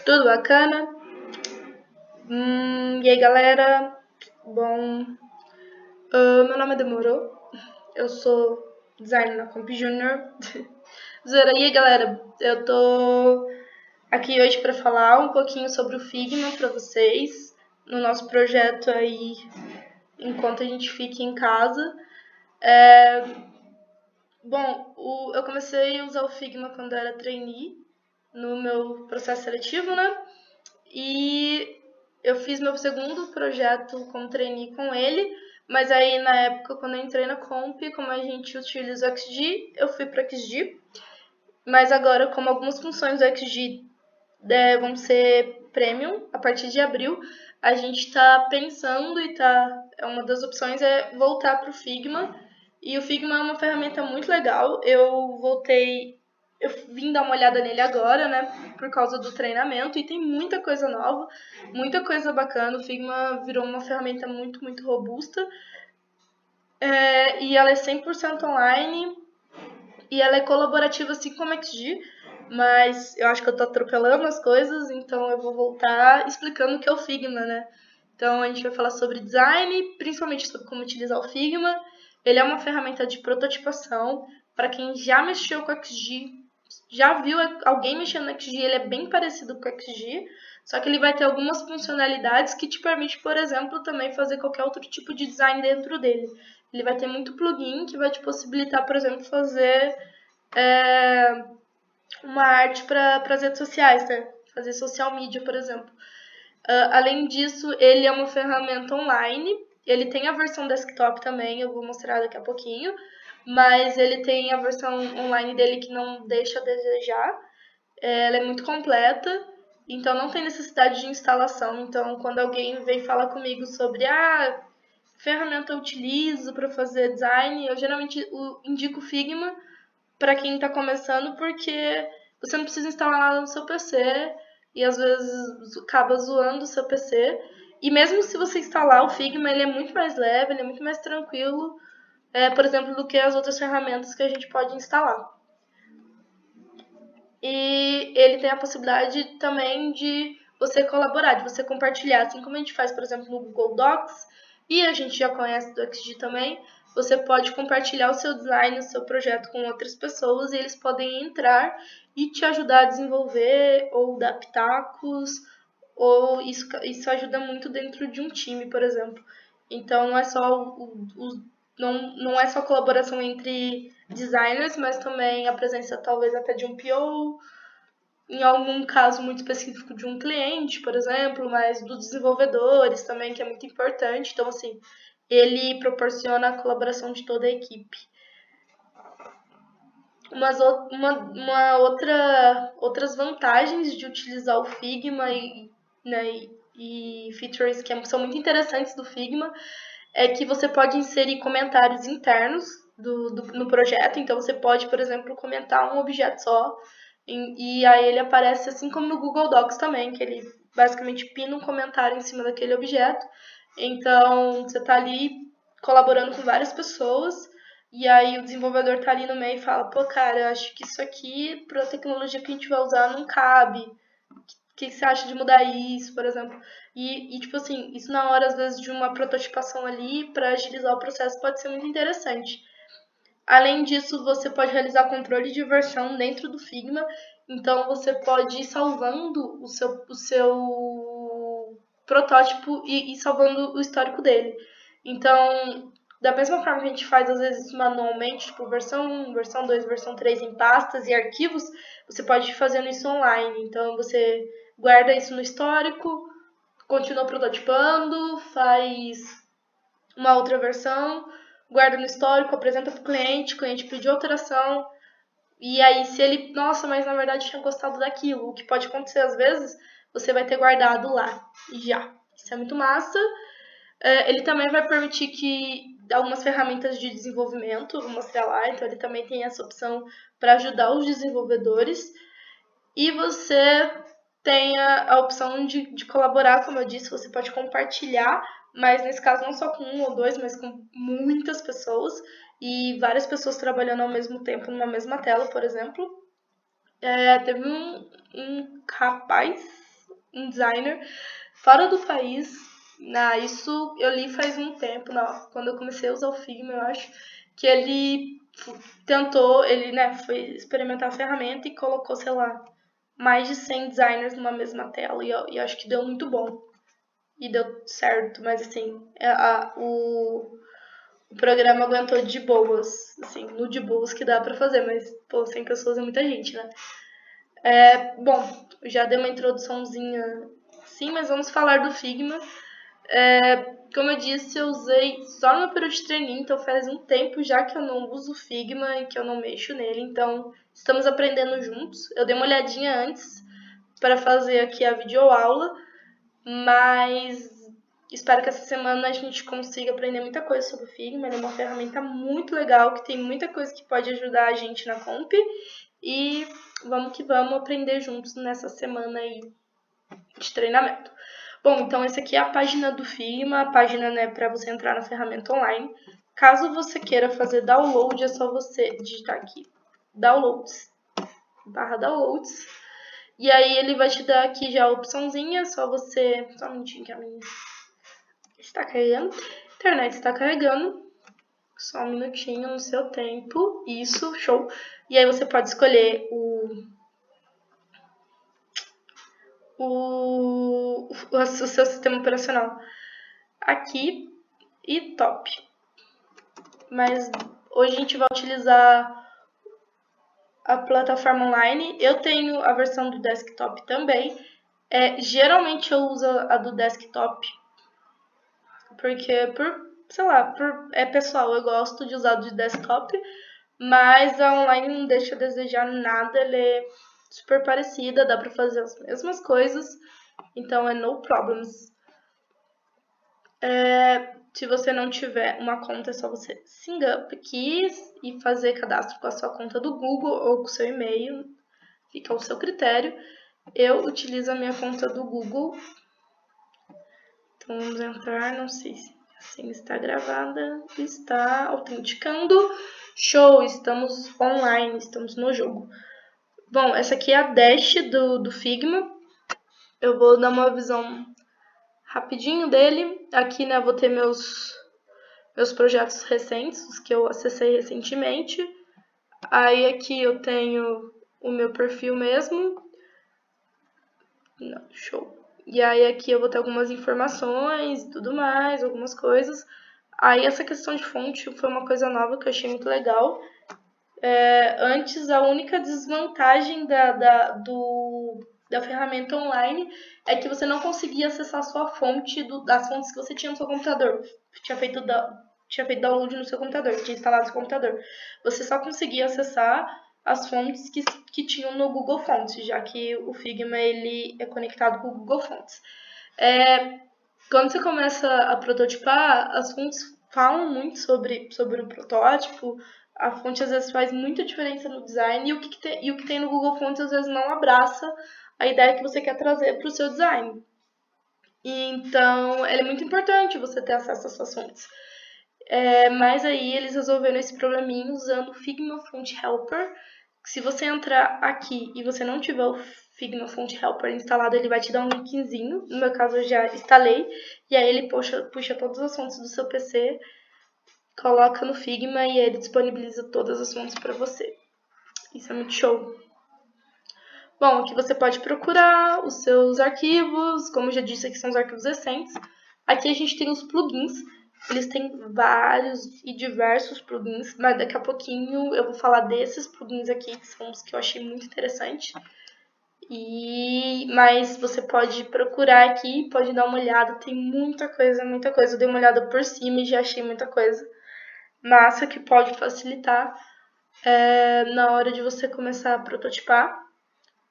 Tudo bacana? E aí, galera? Bom, meu nome é Demorou, eu sou designer na Comp Junior. Zoeira. E aí, galera? Eu tô aqui hoje para falar um pouquinho sobre o Figma para vocês, no nosso projeto aí, enquanto a gente fica em casa. Bom, eu comecei a usar o Figma quando eu era trainee, no meu processo seletivo, né? E eu fiz meu segundo projeto como trainee com ele, mas aí na época, quando eu entrei na Comp, como a gente utiliza o XG, eu fui para o XG. Mas agora, como algumas funções do XG vão ser premium a partir de abril, a gente está pensando uma das opções é voltar para o Figma. E o Figma é uma ferramenta muito legal. Eu vim dar uma olhada nele agora, né, por causa do treinamento, e tem muita coisa nova, muita coisa bacana. O Figma virou uma ferramenta muito, muito robusta, e ela é 100% online, e ela é colaborativa assim como a XG, mas eu acho que eu tô atropelando as coisas, então eu vou voltar explicando o que é o Figma, né? Então a gente vai falar sobre design, principalmente sobre como utilizar o Figma. Ele é uma ferramenta de prototipação. Para quem já mexeu com o XG, já viu alguém mexendo no XG, ele é bem parecido com o XG, só que ele vai ter algumas funcionalidades que te permite, por exemplo, também fazer qualquer outro tipo de design dentro dele. Ele vai ter muito plugin que vai te possibilitar, por exemplo, fazer uma arte para as redes sociais, né? Fazer social media, por exemplo. Além disso, ele é uma ferramenta online. Ele tem a versão desktop também, eu vou mostrar daqui a pouquinho. Mas ele tem a versão online dele que não deixa a desejar. Ela é muito completa, então não tem necessidade de instalação. Então, quando alguém vem falar comigo sobre ferramenta eu utilizo para fazer design, eu geralmente indico o Figma para quem está começando, porque você não precisa instalar nada no seu PC e às vezes acaba zoando o seu PC. E mesmo se você instalar o Figma, ele é muito mais leve, ele é muito mais tranquilo, por exemplo, do que as outras ferramentas que a gente pode instalar. E ele tem a possibilidade também de você colaborar, de você compartilhar, assim como a gente faz, por exemplo, no Google Docs, e a gente já conhece do XG também, você pode compartilhar o seu design, o seu projeto com outras pessoas e eles podem entrar e te ajudar a desenvolver ou dar pitacos, ou isso ajuda muito dentro de um time, por exemplo. Então não é só não é só colaboração entre designers, mas também a presença talvez até de um PO, em algum caso muito específico de um cliente, por exemplo, mas dos desenvolvedores também, que é muito importante. Então, assim, ele proporciona a colaboração de toda a equipe. Outras vantagens de utilizar o Figma e features que são muito interessantes do Figma é que você pode inserir comentários internos no projeto. Então, você pode, por exemplo, comentar um objeto só e aí ele aparece assim como no Google Docs também, que ele basicamente pina um comentário em cima daquele objeto. Então, você está ali colaborando com várias pessoas e aí o desenvolvedor tá ali no meio e fala, pô, cara, eu acho que isso aqui, para a tecnologia que a gente vai usar, não cabe. O que você acha de mudar isso, por exemplo? Tipo assim, isso na hora, às vezes, de uma prototipação ali, para agilizar o processo, pode ser muito interessante. Além disso, você pode realizar controle de versão dentro do Figma, então você pode ir salvando o seu protótipo e salvando o histórico dele. Então, da mesma forma que a gente faz às vezes manualmente, tipo versão 1, versão 2, versão 3 em pastas e arquivos, você pode ir fazendo isso online. Então, você guarda isso no histórico, continua prototipando, faz uma outra versão, guarda no histórico, apresenta para o cliente pediu alteração, e aí se ele, nossa, mas na verdade tinha gostado daquilo, o que pode acontecer às vezes, você vai ter guardado lá, e já. Isso é muito massa. Ele também vai permitir que algumas ferramentas de desenvolvimento, vou mostrar lá, então ele também tem essa opção para ajudar os desenvolvedores. E você tem a opção de colaborar, como eu disse, você pode compartilhar, mas nesse caso não só com um ou dois, mas com muitas pessoas e várias pessoas trabalhando ao mesmo tempo numa mesma tela, por exemplo. Teve um rapaz um designer fora do país. Isso eu li faz um tempo, quando eu comecei a usar o Figma, eu acho, que ele tentou, foi experimentar a ferramenta e colocou, sei lá, mais de 100 designers numa mesma tela, e eu acho que deu muito bom. E deu certo, mas assim, o programa aguentou de boas, assim, no de boas que dá pra fazer, mas, 100 pessoas é muita gente, né? Bom, já dei uma introduçãozinha, sim, mas vamos falar do Figma. Como eu disse, eu usei só no meu período de treininho, então faz um tempo já que eu não uso o Figma e que eu não mexo nele, então estamos aprendendo juntos. Eu dei uma olhadinha antes para fazer aqui a videoaula, mas espero que essa semana a gente consiga aprender muita coisa sobre o Figma. Ele é uma ferramenta muito legal, que tem muita coisa que pode ajudar a gente na Comp. E vamos que vamos aprender juntos nessa semana aí de treinamento. Bom, então essa aqui é a página do Figma, a página, né, para você entrar na ferramenta online. Caso você queira fazer download, é só você digitar aqui, downloads, /downloads. E aí ele vai te dar aqui já a opçãozinha, só você... Só um minutinho que a minha está carregando. A internet está carregando. Só um minutinho no seu tempo. Isso, show. E aí você pode escolher o seu sistema operacional aqui e top. Mas hoje a gente vai utilizar a plataforma online. Eu tenho a versão do desktop também. Geralmente eu uso a do desktop porque é pessoal, eu gosto de usar de desktop, mas a online não deixa a desejar nada, ela é super parecida, dá pra fazer as mesmas coisas, então é no problems. Se você não tiver uma conta, é só você sign up aqui e fazer cadastro com a sua conta do Google ou com o seu e-mail, fica ao seu critério. Eu utilizo a minha conta do Google, então vamos entrar, não sei se assim está gravada, está autenticando. Show, estamos online, estamos no jogo. Bom, essa aqui é a dash do Figma. Eu vou dar uma visão rapidinho dele. Aqui, né, eu vou ter meus projetos recentes, os que eu acessei recentemente. Aí aqui eu tenho o meu perfil mesmo. Não, show. E aí aqui eu vou ter algumas informações e tudo mais, algumas coisas. Aí essa questão de fonte foi uma coisa nova que eu achei muito legal. Antes, a única desvantagem da ferramenta online é que você não conseguia acessar a sua fonte das fontes que você tinha no seu computador. Tinha feito download no seu computador, tinha instalado no seu computador. Você só conseguia acessar as fontes que tinham no Google Fonts, já que o Figma ele é conectado com o Google Fonts. Quando você começa a prototipar, as fontes falam muito sobre o protótipo. A fonte às vezes faz muita diferença no design e o que tem no Google Fonts às vezes não abraça a ideia que você quer trazer para o seu design. Então, é muito importante você ter acesso às suas fontes. Mas aí eles resolveram esse probleminha usando o Figma Font Helper. Se você entrar aqui e você não tiver o Figma Font Helper instalado, ele vai te dar um linkzinho. No meu caso, eu já instalei. E aí ele puxa todas as fontes do seu PC, coloca no Figma e ele disponibiliza todas as fontes para você. Isso é muito show. Bom, aqui você pode procurar os seus arquivos. Como eu já disse, aqui são os arquivos recentes. Aqui a gente tem os plugins. Eles têm vários e diversos plugins, mas daqui a pouquinho eu vou falar desses plugins aqui, que são os que eu achei muito interessante. Mas você pode procurar aqui, pode dar uma olhada, tem muita coisa, muita coisa. Eu dei uma olhada por cima e já achei muita coisa massa que pode facilitar na hora de você começar a prototipar.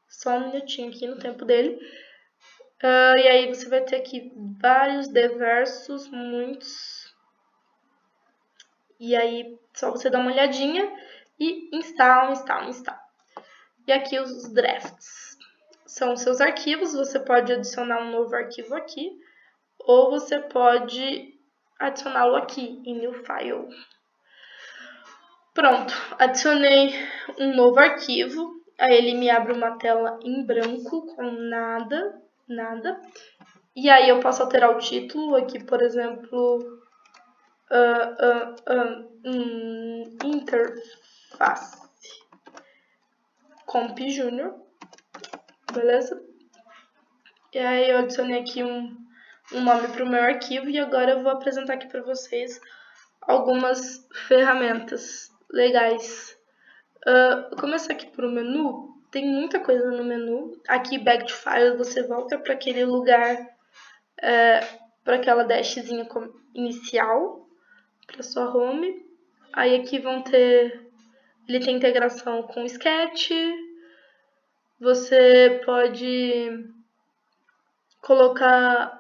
Só um minutinho aqui no tempo dele. E aí você vai ter aqui vários diversos, muitos. E aí só você dá uma olhadinha e instala. E aqui os drafts. São os seus arquivos, você pode adicionar um novo arquivo aqui, ou você pode adicioná-lo aqui em New File. Pronto, adicionei um novo arquivo. Aí ele me abre uma tela em branco com nada. nada. E aí eu posso alterar o título aqui, por exemplo, interface Comp Junior, beleza? E aí eu adicionei aqui um nome para o meu arquivo e agora eu vou apresentar aqui para vocês algumas ferramentas legais. Vou começar aqui por o menu. Tem muita coisa no menu. Aqui, Back to Files, você volta para aquele lugar, para aquela dashzinha inicial, para sua home. Aí aqui ele tem integração com o Sketch. Você pode colocar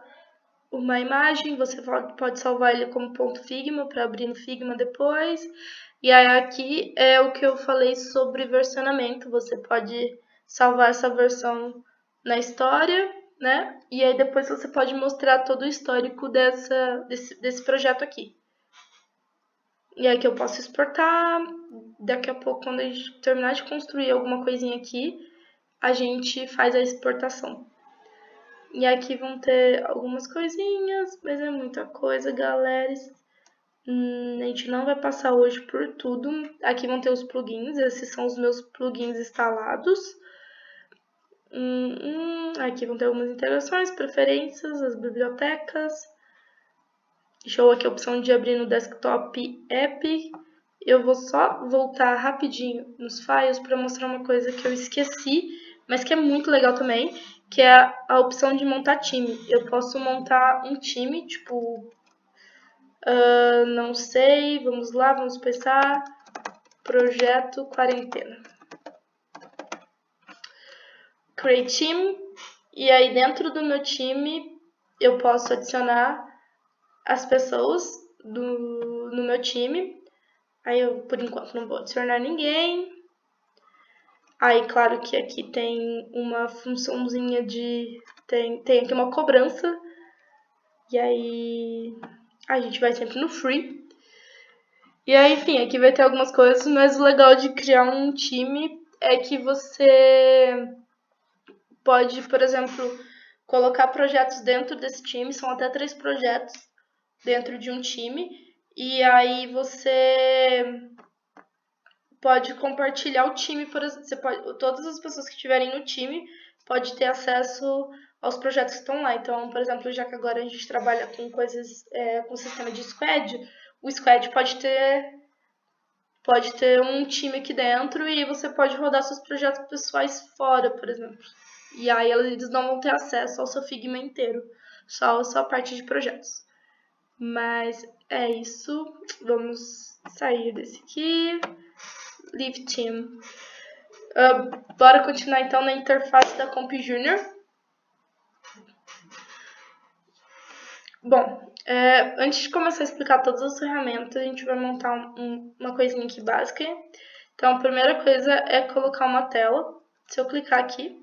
uma imagem, você pode salvar ele como .figma para abrir no Figma depois. E aí aqui é o que eu falei sobre versionamento, você pode salvar essa versão na história, né? E aí depois você pode mostrar todo o histórico desse projeto aqui. E aí que eu posso exportar, daqui a pouco quando a gente terminar de construir alguma coisinha aqui, a gente faz a exportação. E aqui vão ter algumas coisinhas, mas é muita coisa, galera. A gente não vai passar hoje por tudo. Aqui vão ter os plugins, esses são os meus plugins instalados. Aqui vão ter algumas integrações, preferências, as bibliotecas. Show aqui a opção de abrir no desktop app. Eu vou só voltar rapidinho nos files para mostrar uma coisa que eu esqueci, mas que é muito legal também, que é a opção de montar time. Eu posso montar um time, tipo, não sei, vamos lá, vamos pensar, projeto quarentena. Create team, e aí dentro do meu time eu posso adicionar as pessoas no meu time. Aí eu, por enquanto, não vou adicionar ninguém. Aí, claro que aqui tem uma funçãozinha de... Tem aqui uma cobrança. E aí a gente vai sempre no free. E aí, enfim, aqui vai ter algumas coisas, mas o legal de criar um time é que você pode, por exemplo, colocar projetos dentro desse time. São até 3 projetos dentro de um time. E aí você pode compartilhar o time, por exemplo, todas as pessoas que estiverem no time pode ter acesso aos projetos que estão lá. Então, por exemplo, já que agora a gente trabalha com coisas, com sistema de squad, o squad pode ter um time aqui dentro e você pode rodar seus projetos pessoais fora, por exemplo. E aí eles não vão ter acesso ao seu Figma inteiro, só a sua parte de projetos. Mas é isso, vamos sair desse aqui. Leave Team. Bora continuar então na interface da Comp Junior. Bom, antes de começar a explicar todas as ferramentas, a gente vai montar uma coisinha aqui básica. Então, a primeira coisa é colocar uma tela. Se eu clicar aqui,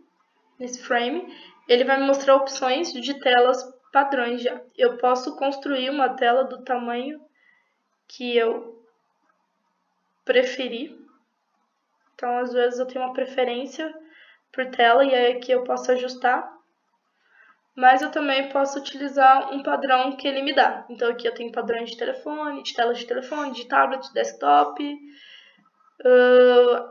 nesse frame, ele vai me mostrar opções de telas padrões já. Eu posso construir uma tela do tamanho que eu preferir. Então, às vezes eu tenho uma preferência por tela e aí aqui eu posso ajustar. Mas eu também posso utilizar um padrão que ele me dá. Então aqui eu tenho padrões de telefone, de tela de telefone, de tablet, de desktop,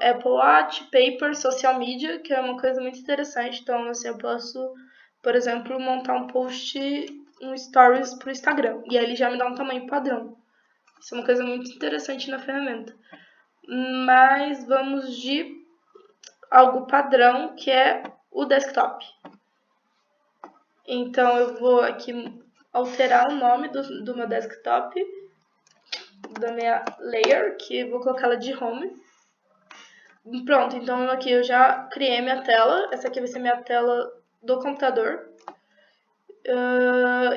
Apple Watch, Paper, Social Media, que é uma coisa muito interessante. Então assim, eu posso, por exemplo, montar um post, um stories para o Instagram. E aí ele já me dá um tamanho padrão. Isso é uma coisa muito interessante na ferramenta. Mas vamos de algo padrão, que é o desktop. Então eu vou aqui alterar o nome do meu desktop, da minha layer, que eu vou colocar ela de home. Pronto, então aqui eu já criei minha tela. Essa aqui vai ser minha tela do computador.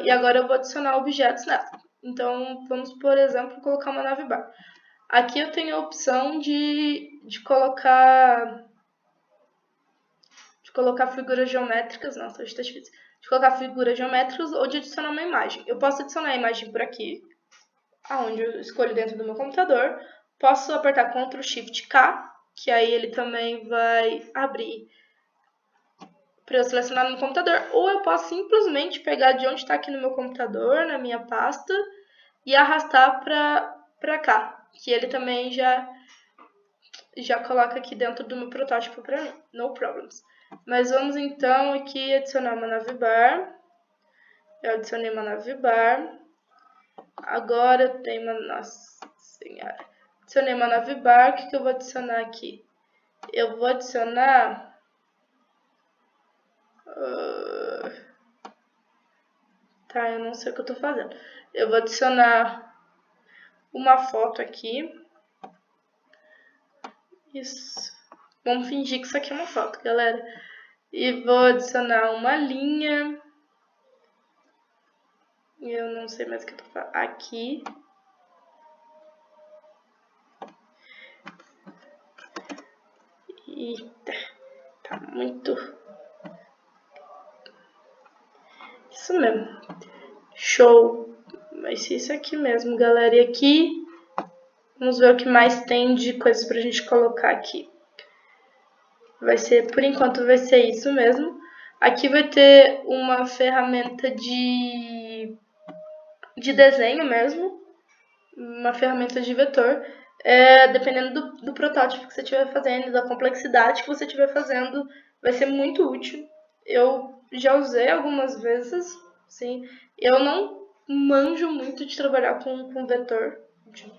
E agora eu vou adicionar objetos nela. Então vamos, por exemplo, colocar uma navbar. Aqui eu tenho a opção de colocar figuras geométricas. Nossa, hoje tá difícil. De colocar figuras geométricas ou de adicionar uma imagem. Eu posso adicionar a imagem por aqui, aonde eu escolho dentro do meu computador. Posso apertar Ctrl Shift K, que aí ele também vai abrir para eu selecionar no computador, ou eu posso simplesmente pegar de onde está aqui no meu computador, na minha pasta, e arrastar para cá, que ele também já coloca aqui dentro do meu protótipo para mim, no problems. Mas vamos então aqui adicionar uma navbar. Eu adicionei uma navbar. Agora tem uma... Nossa senhora. Adicionei uma navbar. O que eu vou adicionar aqui? Eu vou adicionar... Tá, eu não sei o que eu tô fazendo. Eu vou adicionar uma foto aqui. Isso. Vamos fingir que isso aqui é uma foto, galera. E vou adicionar uma linha. Eu não sei mais o que eu tô fazendo. Aqui. Eita. Tá muito... Isso mesmo. Show. Vai ser isso aqui mesmo, galera. E aqui, vamos ver o que mais tem de coisas pra gente colocar aqui. Vai ser, por enquanto, vai ser isso mesmo. Aqui vai ter uma ferramenta de desenho mesmo. Uma ferramenta de vetor. Dependendo do protótipo que você estiver fazendo, da complexidade que você estiver fazendo, vai ser muito útil. Eu já usei algumas vezes, sim. Eu não manjo muito de trabalhar com vetor,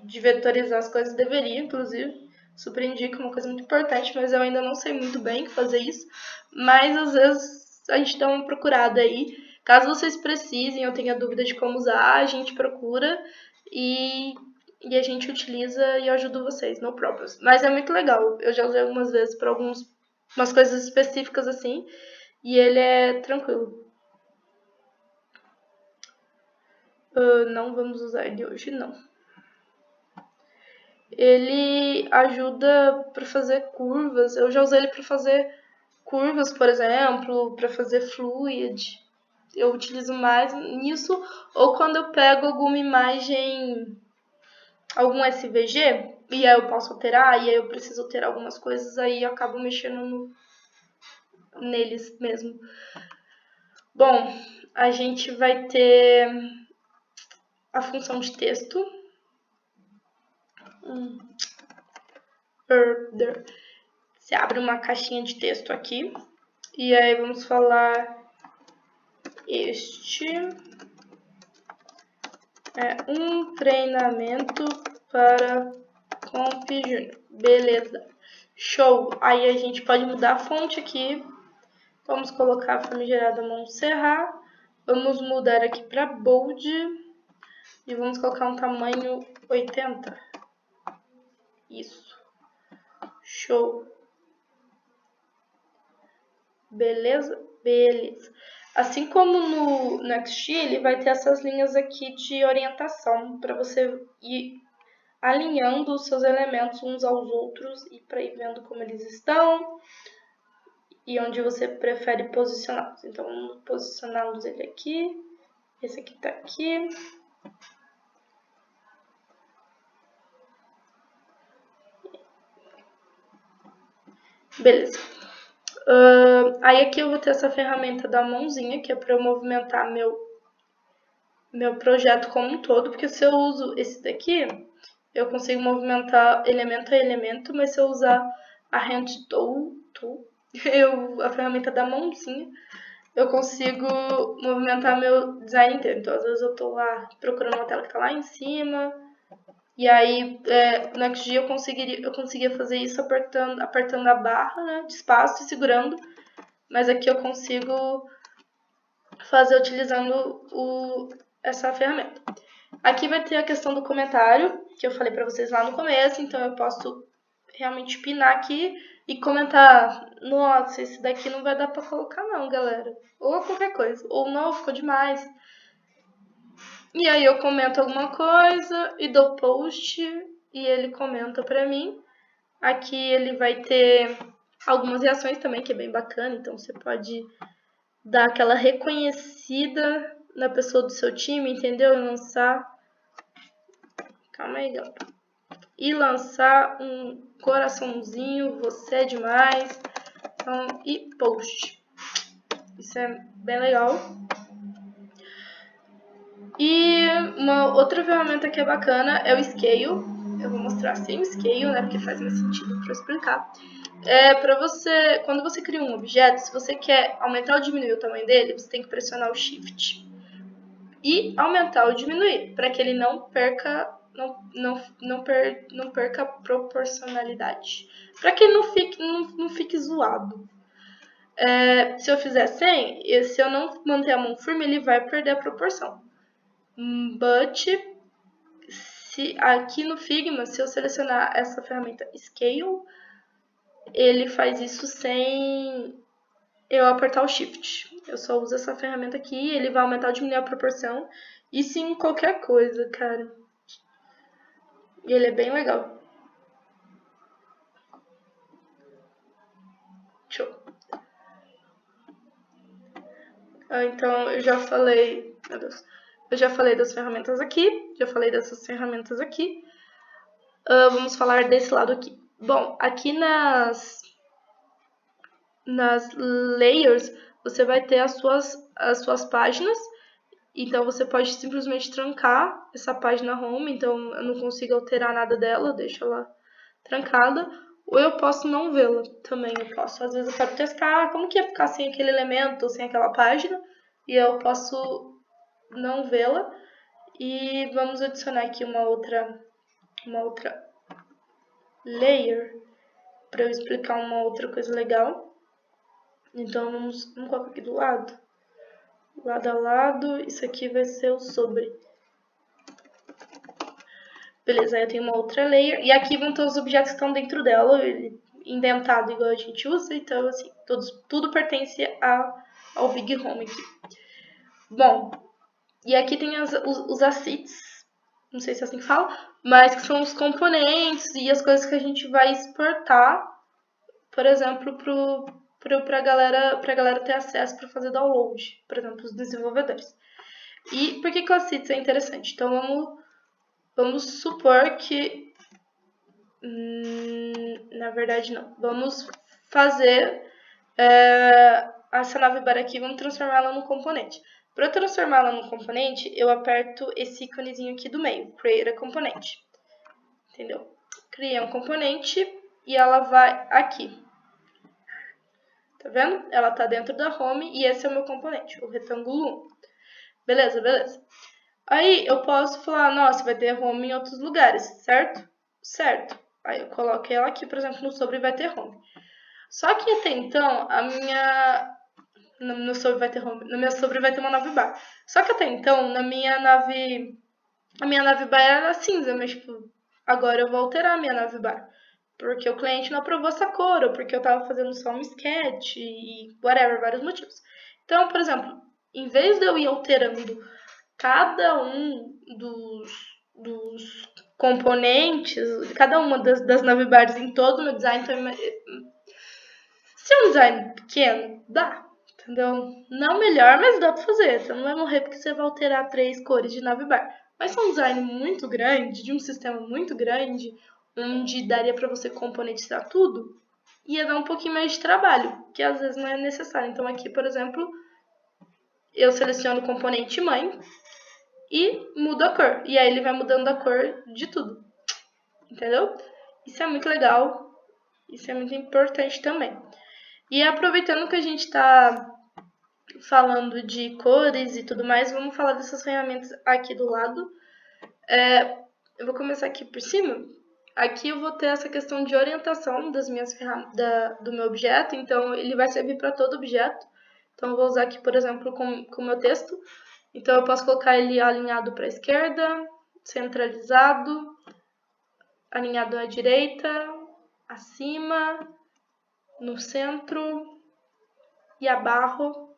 de vetorizar as coisas, deveria, inclusive. Super indico, uma coisa muito importante, mas eu ainda não sei muito bem fazer isso. Mas às vezes a gente dá uma procurada aí. Caso vocês precisem ou tenham dúvida de como usar, a gente procura e a gente utiliza e eu ajudo vocês, no problems. Mas é muito legal. Eu já usei algumas vezes para umas coisas específicas assim e ele é tranquilo. Não vamos usar ele hoje, não. Ele ajuda para fazer curvas. Eu já usei ele para fazer curvas, por exemplo, para fazer fluid. Eu utilizo mais nisso ou quando eu pego alguma imagem, algum SVG, e aí eu posso alterar, e aí eu preciso alterar algumas coisas, aí eu acabo mexendo neles mesmo. Bom, a gente vai ter a função de texto. Você abre uma caixinha de texto aqui, e aí vamos falar: este é um treinamento para Comp Junior. Beleza. Show. Aí a gente pode mudar a fonte aqui. Vamos colocar a famigerada Montserrat. Vamos mudar aqui para bold. E vamos colocar um tamanho 80. Isso. Show. Beleza? Beleza. Assim como no XG, ele vai ter essas linhas aqui de orientação para você ir alinhando os seus elementos uns aos outros e para ir vendo como eles estão e onde você prefere posicioná-los. Então, vamos posicioná-los ele aqui. Esse aqui tá aqui. Beleza. Aí aqui eu vou ter essa ferramenta da mãozinha, que é para eu movimentar meu projeto como um todo, porque se eu uso esse daqui, eu consigo movimentar elemento a elemento, mas se eu usar a Hand Tool a ferramenta da mãozinha, eu consigo movimentar meu design inteiro. Então, às vezes eu tô lá procurando uma tela que tá lá em cima, e aí no XG eu conseguia fazer isso apertando a barra, né, de espaço e segurando, mas aqui eu consigo fazer utilizando essa ferramenta. Aqui vai ter a questão do comentário, que eu falei para vocês lá no começo, então eu posso realmente pinar aqui e comentar: nossa, esse daqui não vai dar para colocar não, galera. Ou qualquer coisa. Ou não, ficou demais. E aí eu comento alguma coisa e dou post e ele comenta para mim. Aqui ele vai ter algumas reações também, que é bem bacana, então você pode dar aquela reconhecida na pessoa do seu time, entendeu? Lançar... Calma aí, galera. E lançar um coraçãozinho, você é demais. Então, e post. Isso é bem legal. E uma outra ferramenta que é bacana é o Scale. Eu vou mostrar sem o Scale, né, porque faz mais sentido para explicar. Para você, quando você cria um objeto, se você quer aumentar ou diminuir o tamanho dele, você tem que pressionar o Shift e aumentar ou diminuir, para que ele não perca a proporcionalidade, para que ele não fique zoado. Se eu fizer 100, e se eu não manter a mão firme, ele vai perder a proporção. But, aqui no Figma, se eu selecionar essa ferramenta Scale, ele faz isso sem eu apertar o Shift. Eu só uso essa ferramenta aqui, ele vai aumentar ou diminuir a proporção. Isso em qualquer coisa, cara. E ele é bem legal. Show. Então, eu já falei... Meu Deus. Eu já falei das ferramentas aqui. Já falei dessas ferramentas aqui. Vamos falar desse lado aqui. Bom, aqui nas layers, você vai ter as suas páginas. Então, você pode simplesmente trancar essa página home. Então, eu não consigo alterar nada dela, deixa ela trancada. Ou eu posso não vê-la também. Eu posso, às vezes, eu quero testar como que ia ficar sem aquele elemento, sem aquela página. E eu posso não vê-la. E vamos adicionar aqui uma outra layer para eu explicar uma outra coisa legal. Então, vamos colocar aqui do lado. Lado a lado, isso aqui vai ser o sobre. Beleza, aí eu tenho uma outra layer. E aqui vão ter os objetos que estão dentro dela, indentado igual a gente usa. Então, assim, tudo pertence ao Big Home aqui. Bom, e aqui tem os assets, não sei se é assim que fala, mas que são os componentes e as coisas que a gente vai exportar, por exemplo, para a galera ter acesso para fazer download, por exemplo, os desenvolvedores. E por que o assets é interessante? Então, vamos supor que... na verdade, não. Vamos fazer essa navbar aqui, vamos transformá-la num componente. Para eu transformá-la num componente, eu aperto esse íconezinho aqui do meio, Create a Component. Entendeu? Criei um componente e ela vai aqui. Tá vendo? Ela tá dentro da home e esse é o meu componente, o retângulo 1. Beleza, beleza. Aí eu posso falar, nossa, vai ter home em outros lugares, certo? Certo. Aí eu coloco ela aqui, por exemplo, no sobre vai ter home. Só que até então, no meu sobre vai ter home, no meu sobre vai ter uma navbar. Só que até então, a minha navbar era cinza, mas tipo, agora eu vou alterar a minha navbar. Porque o cliente não aprovou essa cor, ou porque eu tava fazendo só um sketch e whatever, vários motivos. Então, por exemplo, em vez de eu ir alterando cada um dos componentes, cada uma das navbars em todo o meu design, então, se é um design pequeno, dá, entendeu? Não melhor, mas dá pra fazer. Você não vai morrer porque você vai alterar 3 cores de navbar. Mas se é um design muito grande, de um sistema muito grande, onde daria pra você componentizar tudo, ia dar um pouquinho mais de trabalho, que às vezes não é necessário. Então aqui, por exemplo, eu seleciono o componente mãe e mudo a cor. E aí ele vai mudando a cor de tudo. Entendeu? Isso é muito legal. Isso é muito importante também. E aproveitando que a gente está falando de cores e tudo mais, vamos falar dessas ferramentas aqui do lado. Eu vou começar aqui por cima. Aqui eu vou ter essa questão de orientação das minhas do meu objeto, então ele vai servir para todo objeto. Então eu vou usar aqui, por exemplo, com o meu texto. Então eu posso colocar ele alinhado para a esquerda, centralizado, alinhado à direita, acima, no centro e abaixo.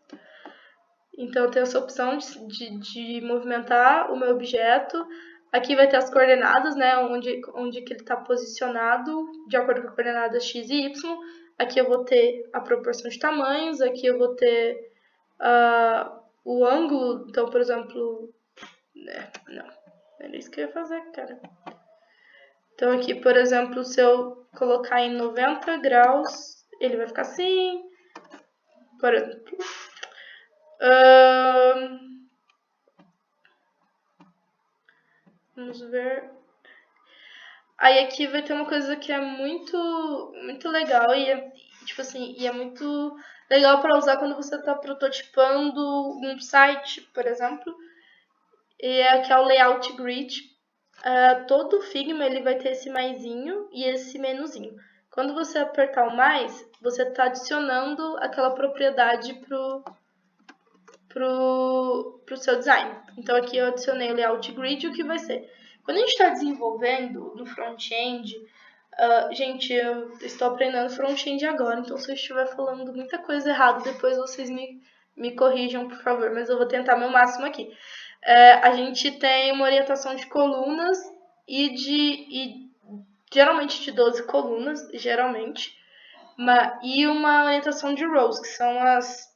Então eu tenho essa opção de movimentar o meu objeto. Aqui vai ter as coordenadas, né, onde que ele está posicionado, de acordo com as coordenadas x e y. Aqui eu vou ter a proporção de tamanhos, aqui eu vou ter o ângulo. Então, por exemplo, não era isso que eu ia fazer, cara. Então aqui, por exemplo, se eu colocar em 90 graus, ele vai ficar assim, por exemplo. Vamos ver. Aí aqui vai ter uma coisa que é muito legal e tipo assim, e é muito legal para usar quando você está prototipando um site, por exemplo, que é o layout grid. Todo Figma ele vai ter esse maisinho e esse menuzinho. Quando você apertar o mais, você está adicionando aquela propriedade pro seu design. Então aqui eu adicionei o layout grid, o que vai ser? Quando a gente está desenvolvendo no front-end, gente, eu estou aprendendo front-end agora, então se eu estiver falando muita coisa errada, depois vocês me corrijam, por favor, mas eu vou tentar meu máximo aqui. A gente tem uma orientação de colunas e geralmente de 12 colunas, geralmente, e uma orientação de rows, que são as...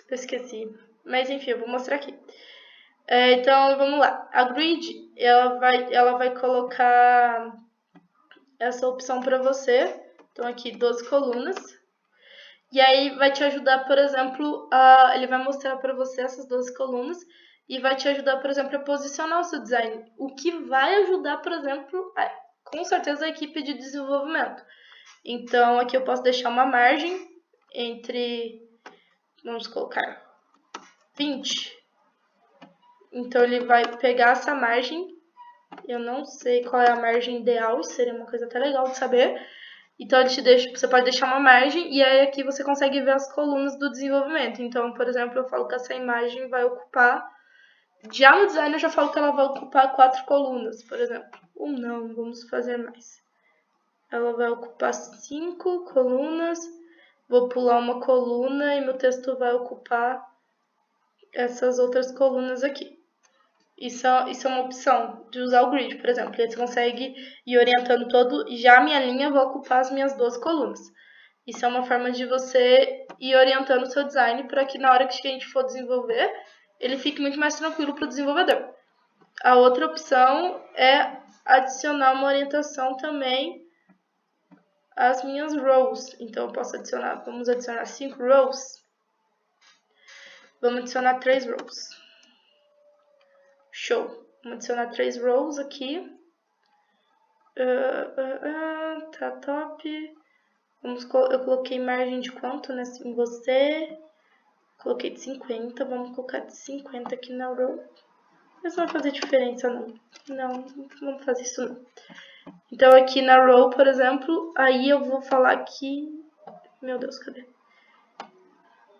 Eu esqueci, mas enfim, eu vou mostrar aqui. Então, vamos lá. A grid, ela vai colocar essa opção para você. Então, aqui, 12 colunas. E aí, vai te ajudar, por exemplo, ele vai mostrar para você essas 12 colunas e vai te ajudar, por exemplo, a posicionar o seu design. O que vai ajudar, por exemplo, com certeza, a equipe de desenvolvimento. Então, aqui eu posso deixar uma margem entre, vamos colocar, 20. Então, ele vai pegar essa margem. Eu não sei qual é a margem ideal, seria uma coisa até legal de saber. Então, você pode deixar uma margem e aí aqui você consegue ver as colunas do desenvolvimento. Então, por exemplo, eu falo que essa imagem vai ocupar... Já no design eu já falo que ela vai ocupar 4 colunas, por exemplo. Ou não, vamos fazer mais. Ela vai ocupar 5 colunas. Vou pular uma coluna e meu texto vai ocupar essas outras colunas aqui. Isso é uma opção de usar o grid, por exemplo. Aí você consegue ir orientando todo, e já a minha linha vai ocupar as minhas 12 colunas. Isso é uma forma de você ir orientando o seu design para que na hora que a gente for desenvolver, ele fique muito mais tranquilo para o desenvolvedor. A outra opção é adicionar uma orientação também às minhas rows. Então, eu posso adicionar, vamos adicionar 5 rows. Vamos adicionar 3 rows. Show. Vamos adicionar 3 rows aqui. Tá top. Eu coloquei margem de quanto em você? Coloquei de 50. Vamos colocar de 50 aqui na row. Mas não vai fazer diferença, não. Não vamos fazer isso, não. Então, aqui na row, por exemplo, aí eu vou falar aqui... Meu Deus, cadê?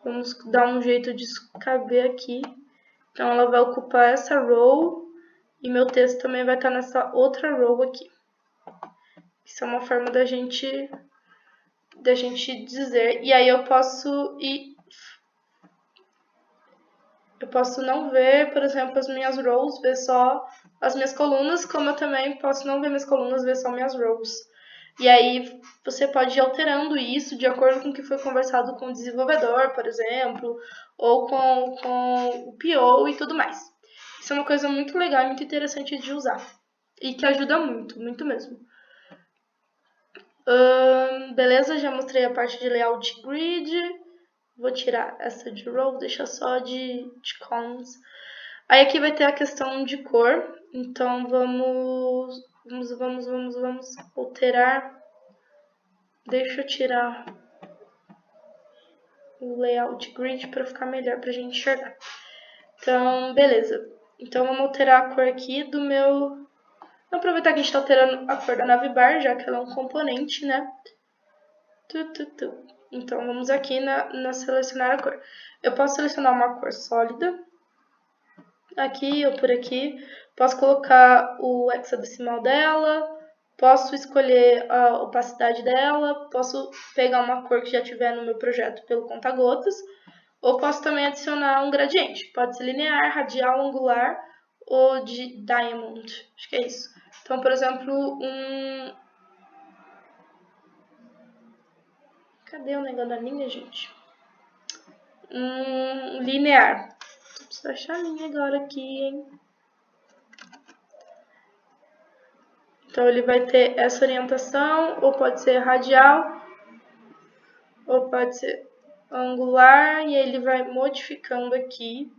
Vamos dar um jeito de caber aqui. Então, ela vai ocupar essa row e meu texto também vai estar nessa outra row aqui. Isso é uma forma da gente dizer. E aí eu posso não ver, por exemplo, as minhas rows, ver só as minhas colunas, como eu também posso não ver minhas colunas, ver só minhas rows. E aí você pode ir alterando isso de acordo com o que foi conversado com o desenvolvedor, por exemplo, ou com o PO e tudo mais. Isso é uma coisa muito legal e muito interessante de usar. E que ajuda muito, muito mesmo. Beleza, já mostrei a parte de layout grid. Vou tirar essa de row, deixar só de columns. Aí aqui vai ter a questão de cor. Então vamos alterar. Deixa eu tirar o layout grid para ficar melhor para a gente enxergar. Então, beleza. Então vamos alterar a cor aqui do meu... Vou aproveitar que a gente está alterando a cor da navbar, já que ela é um componente, né? Então vamos aqui na selecionar a cor. Eu posso selecionar uma cor sólida. Aqui ou por aqui. Posso colocar o hexadecimal dela. Posso escolher a opacidade dela. Posso pegar uma cor que já tiver no meu projeto pelo conta-gotas. Ou posso também adicionar um gradiente. Pode ser linear, radial, angular ou de diamond. Acho que é isso. Então, por exemplo, Cadê o negócio da linha, gente? Linear. Preciso achar a linha agora aqui, hein? Então, ele vai ter essa orientação, ou pode ser radial, ou pode ser angular, e ele vai modificando aqui.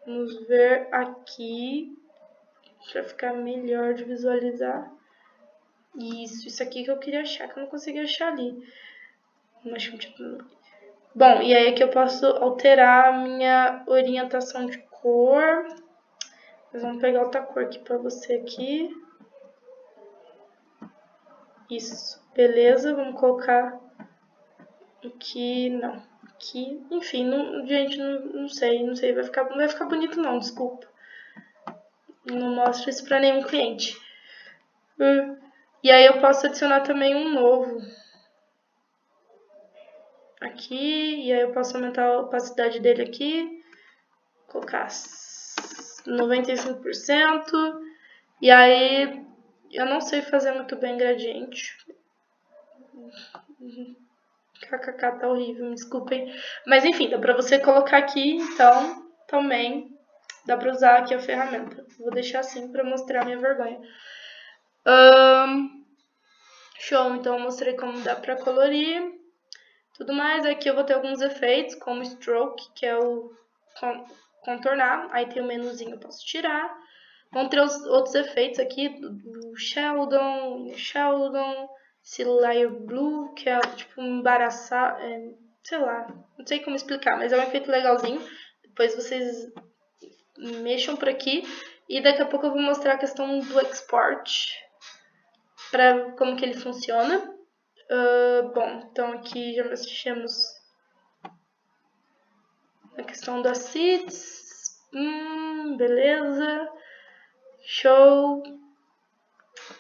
Vamos ver aqui, para ficar melhor de visualizar. Isso aqui que eu queria achar, que eu não consegui achar ali. Bom, e aí aqui eu posso alterar a minha orientação de cor. Nós vamos pegar outra cor aqui para você aqui. Isso, beleza, vamos colocar aqui, não, aqui, enfim, não, gente, não sei, não vai ficar bonito não, desculpa. Não mostro isso para nenhum cliente. E aí eu posso adicionar também um novo aqui, e aí eu posso aumentar a opacidade dele aqui, colocar 95%, e aí eu não sei fazer muito bem gradiente. KKK, tá horrível, me desculpem. Mas enfim, dá pra você colocar aqui, então, também dá pra usar aqui a ferramenta. Vou deixar assim pra mostrar a minha vergonha. Show, então eu mostrei como dá pra colorir. Tudo mais, aqui eu vou ter alguns efeitos, como stroke, que é o contornar. Aí tem o menuzinho, eu posso tirar. Vão ter os outros efeitos aqui, do Sheldon, esse layer blue, que é tipo embaraçar, sei lá, não sei como explicar, mas é um efeito legalzinho. Depois vocês mexam por aqui e daqui a pouco eu vou mostrar a questão do export, para como que ele funciona. Bom, então aqui já mexemos na questão das seeds, beleza, show.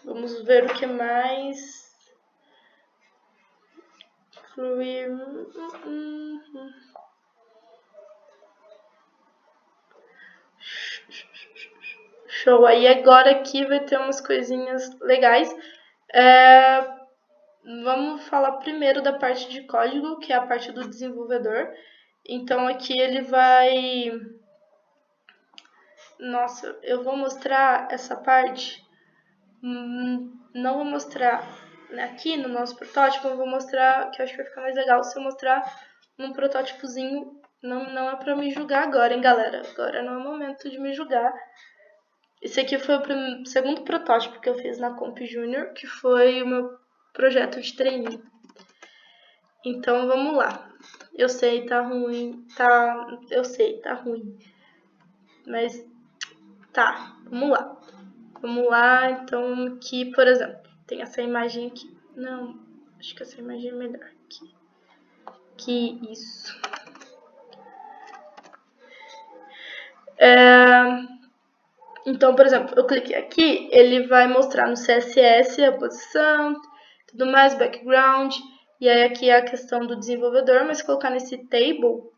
Vamos ver o que mais. Show. Aí agora aqui vai ter umas coisinhas legais. Vamos falar primeiro da parte de código, que é a parte do desenvolvedor. Então aqui ele vai... Nossa, eu vou mostrar essa parte. Não vou mostrar aqui no nosso protótipo, eu vou mostrar, que eu acho que vai ficar mais legal se eu mostrar num protótipozinho. Não é pra me julgar agora, hein, galera? Agora não é o momento de me julgar. Esse aqui foi o segundo protótipo que eu fiz na Comp Junior, que foi o meu projeto de trainee. Então, vamos lá. Eu sei, tá ruim, eu sei, tá ruim. Mas, tá, vamos lá. Vamos lá, então, aqui, por exemplo, tem essa imagem aqui. Não, acho que essa imagem é melhor aqui. Que isso. Então, por exemplo, eu cliquei aqui, ele vai mostrar no CSS a posição, tudo mais, background, e aí aqui é a questão do desenvolvedor, mas se colocar nesse table,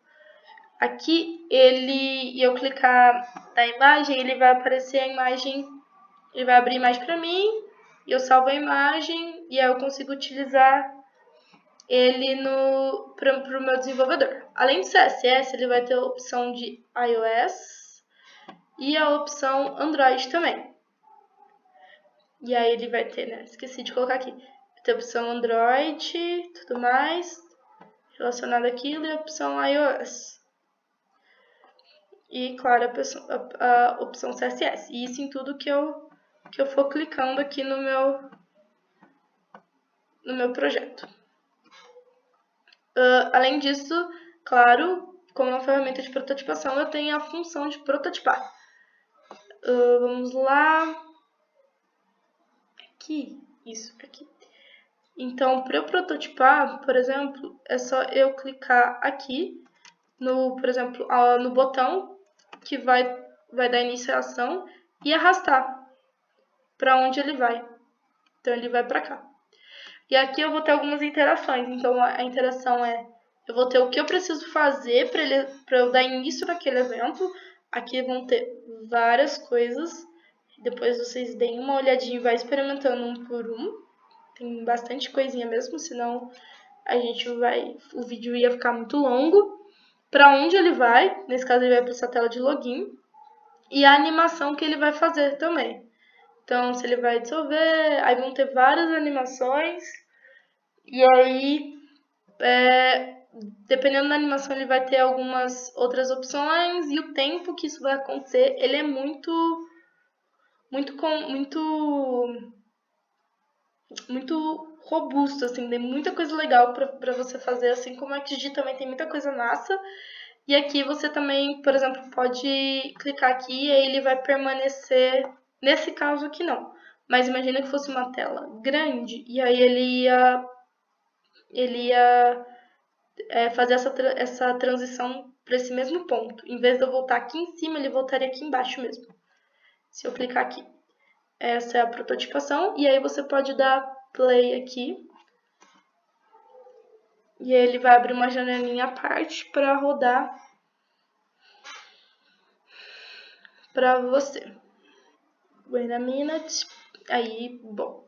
aqui e eu clicar na imagem, ele vai aparecer a imagem, ele vai abrir a imagem para mim, e eu salvo a imagem, e aí eu consigo utilizar ele para o meu desenvolvedor. Além do CSS, ele vai ter a opção de iOS, e a opção Android também. E aí ele vai ter, né? Esqueci de colocar aqui. Vai ter a opção Android, tudo mais, relacionado àquilo, e a opção iOS. E, claro, a opção CSS. E isso em tudo que eu for clicando aqui no meu projeto. Além disso, claro, como uma ferramenta de prototipação, eu tenho a função de prototipar. Vamos lá. Aqui, isso aqui. Então, para eu prototipar, por exemplo, é só eu clicar aqui, por exemplo, no botão que vai dar iniciação e arrastar para onde ele vai. Então, ele vai para cá. E aqui eu vou ter algumas interações. Então, a interação eu vou ter o que eu preciso fazer para eu dar início naquele evento. Aqui vão ter várias coisas. Depois vocês deem uma olhadinha e vai experimentando um por um. Tem bastante coisinha mesmo, senão o vídeo ia ficar muito longo. Para onde ele vai, nesse caso ele vai para essa tela de login. E a animação que ele vai fazer também. Então, se ele vai dissolver, aí vão ter várias animações. E aí, dependendo da animação, ele vai ter algumas outras opções, e o tempo que isso vai acontecer, ele é muito robusto, assim, tem muita coisa legal para você fazer, assim como a XG também tem muita coisa massa. E aqui você também, por exemplo, pode clicar aqui e aí ele vai permanecer, nesse caso aqui não, mas imagina que fosse uma tela grande e aí ele ia fazer essa transição para esse mesmo ponto. Em vez de eu voltar aqui em cima, ele voltaria aqui embaixo mesmo. Se eu clicar aqui. Essa é a prototipação. E aí você pode dar play aqui. E aí ele vai abrir uma janelinha à parte para rodar para você. Wait a minute. Aí, bom.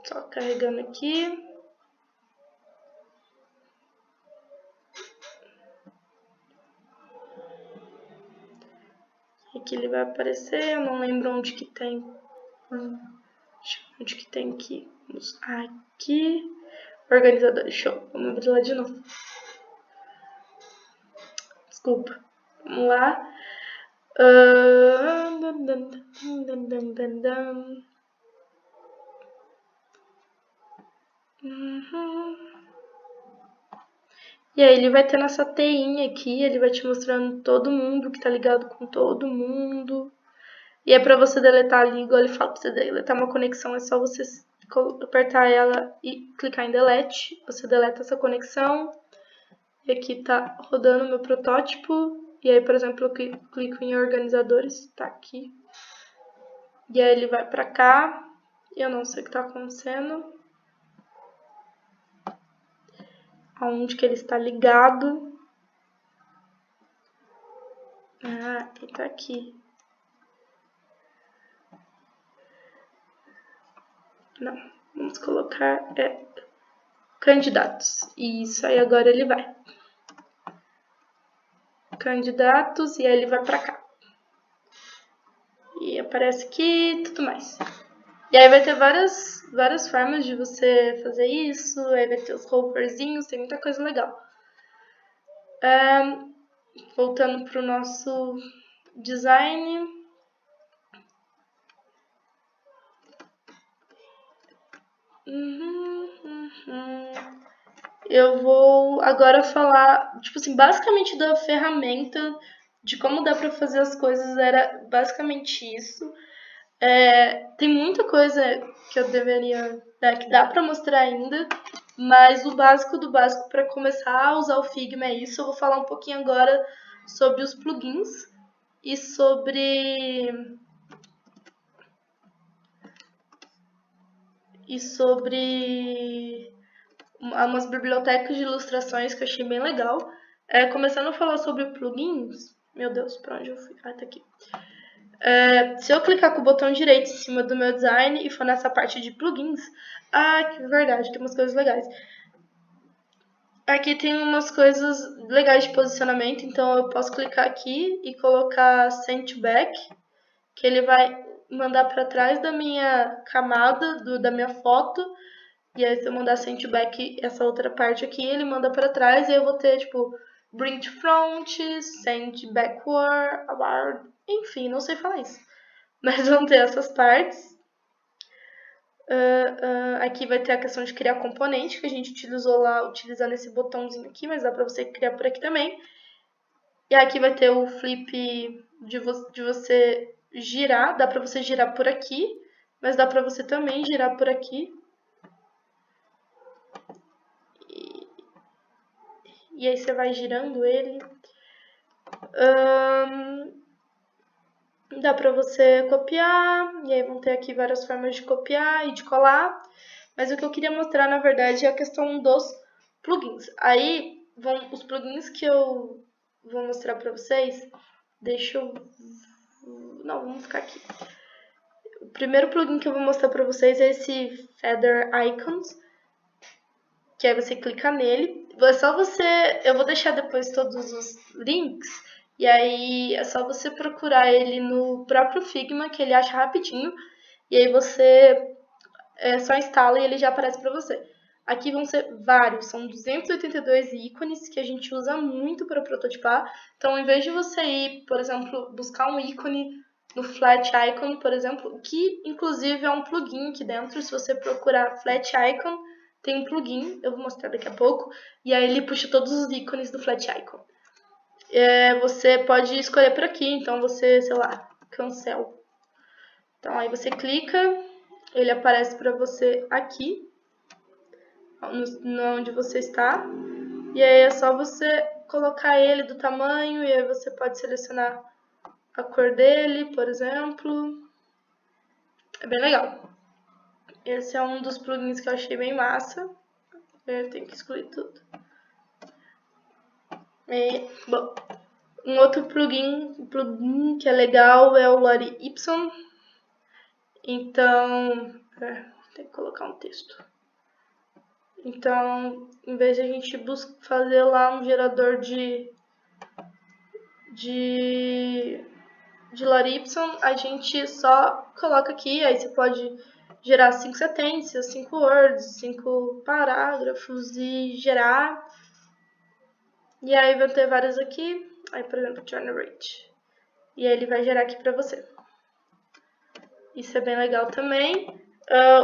Só carregando aqui. Aqui ele vai aparecer. Eu não lembro onde que tem. Onde que tem aqui? Aqui. Organizadores, show. Vamos abrir lá de novo. Desculpa. Vamos lá. E aí ele vai ter nessa teinha aqui, ele vai te mostrando todo mundo que tá ligado com todo mundo. E é pra você deletar ali, igual ele fala pra você deletar uma conexão, é só você apertar ela e clicar em delete. Você deleta essa conexão. E aqui tá rodando o meu protótipo. E aí, por exemplo, eu clico em organizadores, tá aqui. E aí ele vai pra cá. Eu não sei o que tá acontecendo. Aonde que ele está ligado. Ah, ele tá aqui. Não, vamos colocar candidatos. Isso, aí agora ele vai. Candidatos, e aí ele vai pra cá. E aparece aqui, tudo mais. E aí vai ter várias formas de você fazer isso, aí vai ter os roverzinhos, tem muita coisa legal. Voltando pro nosso design. Eu vou agora falar, tipo assim, basicamente da ferramenta, de como dá pra fazer as coisas, era basicamente isso. Tem muita coisa que eu deveria, que dá pra mostrar ainda, mas o básico do básico para começar a usar o Figma é isso. Eu vou falar um pouquinho agora sobre os plugins e sobre umas bibliotecas de ilustrações que eu achei bem legal. Começando a falar sobre plugins, meu Deus, pra onde eu fui? Ah, tá aqui. Se eu clicar com o botão direito em cima do meu design e for nessa parte de plugins, que verdade, tem umas coisas legais. Aqui tem umas coisas legais de posicionamento, então eu posso clicar aqui e colocar Send Back, que ele vai mandar para trás da minha camada, da minha foto, e aí se eu mandar Send Back essa outra parte aqui, ele manda para trás, e eu vou ter, tipo, Bring to Front, Send Backward, enfim, não sei falar isso. Mas vão ter essas partes. Aqui vai ter a questão de criar componente, que a gente utilizou lá, utilizando esse botãozinho aqui, mas dá pra você criar por aqui também. E aqui vai ter o flip de você girar, dá pra você girar por aqui, mas dá pra você também girar por aqui. E aí você vai girando ele. Dá pra você copiar, e aí vão ter aqui várias formas de copiar e de colar. Mas o que eu queria mostrar, na verdade, é a questão dos plugins. Aí vão os plugins que eu vou mostrar pra vocês. Deixa eu... Não, vamos ficar aqui. O primeiro plugin que eu vou mostrar pra vocês é esse Feather Icons. Que aí você clica nele. É só você... Eu vou deixar depois todos os links. E aí é só você procurar ele no próprio Figma, que ele acha rapidinho. E aí você só instala e ele já aparece pra você. Aqui vão ser vários, são 282 ícones que a gente usa muito para prototipar. Então, em vez de você ir, por exemplo, buscar um ícone no Flat Icon, por exemplo, que inclusive é um plugin aqui dentro, se você procurar Flat Icon, tem um plugin, eu vou mostrar daqui a pouco, e aí ele puxa todos os ícones do Flat Icon. Você pode escolher por aqui, então você, sei lá, cancel. Então aí você clica, ele aparece para você aqui, onde você está, e aí é só você colocar ele do tamanho, e aí você pode selecionar a cor dele, por exemplo. É bem legal. Esse é um dos plugins que eu achei bem massa. Eu tenho que excluir tudo. Bom, um outro plugin que é legal é o Lottie Ipson. Então, tem que colocar um texto. Então, em vez de a gente fazer lá um gerador de Lottie Ipson, a gente só coloca aqui, aí você pode gerar 5 sentenças, 5 words, 5 parágrafos e gerar. E aí vai ter vários aqui, aí por exemplo, generate. E aí ele vai gerar aqui para você. Isso é bem legal também.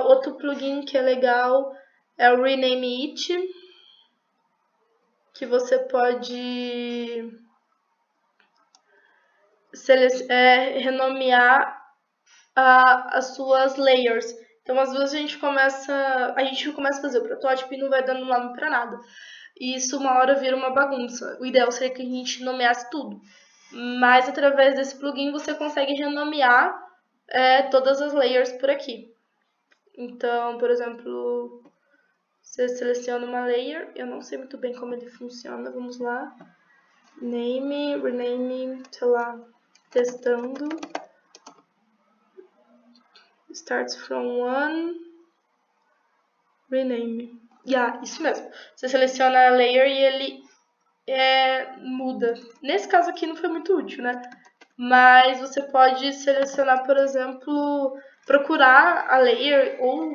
Outro plugin que é legal é o Rename It, que você pode renomear as suas layers. Então, às vezes a gente começa a fazer o protótipo e não vai dando nome para nada. E isso uma hora vira uma bagunça. O ideal seria que a gente nomeasse tudo. Mas através desse plugin você consegue renomear todas as layers por aqui. Então, por exemplo, você seleciona uma layer, eu não sei muito bem como ele funciona, vamos lá. Name, rename, sei lá, testando. Starts from one, rename. Isso mesmo. Você seleciona a layer e ele muda. Nesse caso aqui não foi muito útil, né? Mas você pode selecionar, por exemplo, procurar a layer ou